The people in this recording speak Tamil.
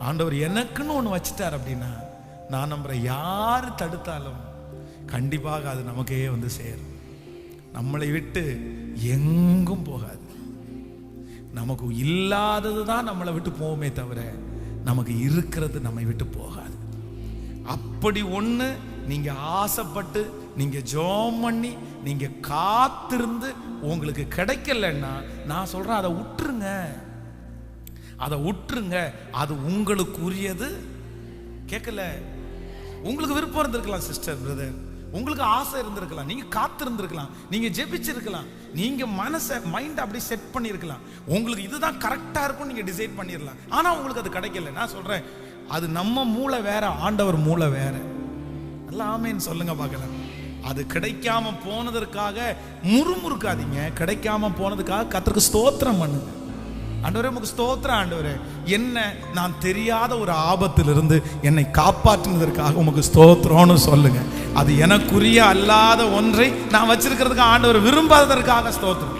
ஆண்டவர் எனக்குன்னு ஒன்று வச்சுட்டார் அப்படின்னா நான் நம்புறேன், யார் தடுத்தாலும் கண்டிப்பாக அது நமக்கே வந்து சேரும். நம்மளை விட்டு எங்கும் போகாது. நமக்கு இல்லாதது தான் நம்மளை விட்டு போவோமே தவிர நமக்கு இருக்கிறது நம்மை விட்டு போகாது. அப்படி ஒன்று நீங்க ஆசைப்பட்டு நீங்க ஜெபம் பண்ணி நீங்க காத்திருந்து உங்களுக்கு கிடைக்கலன்னா நான் சொல்றேன், அதை விட்டுருங்க, அதை விட்டுருங்க. அது உங்களுக்கு உரியது. கேட்கல? உங்களுக்கு விருப்பம் இருந்திருக்கலாம் சிஸ்டர், பிரதர், உங்களுக்கு ஆசை இருந்திருக்கலாம், நீங்க காத்திருந்திருக்கலாம், நீங்க ஜெபிச்சிருக்கலாம், நீங்க மைண்ட் அப்படி செட் பண்ணிருக்கலாம், உங்களுக்கு இதுதான் கரெக்டா இருக்கும் நீங்க டிசைட் பண்ணிடலாம். ஆனா உங்களுக்கு அது கிடைக்கல. நான் சொல்றேன், அது நம்ம மூளை வேற, ஆண்டவர் மூளை வேற. நல்லா ஆமேன்னு சொல்லுங்க பார்க்கலாம். அது கிடைக்காம போனதற்காக முறுமுறுக்காதீங்க, கிடைக்காம போனதுக்காக கர்த்தருக்கு ஸ்தோத்திரம் பண்ணுங்க. ஆண்டவரே உமக்கு ஸ்தோத்திரம் ஆண்டவரே, என்ன நான் தெரியாத ஒரு ஆபத்திலிருந்து என்னை காப்பாற்றினதற்காக உமக்கு ஸ்தோத்திரம்னு சொல்லுங்க. அது எனக்குரிய அல்லாத ஒன்றை நான் வச்சிருக்கிறதுக்கு ஆண்டவர் விரும்பாததற்காக ஸ்தோத்திரம்.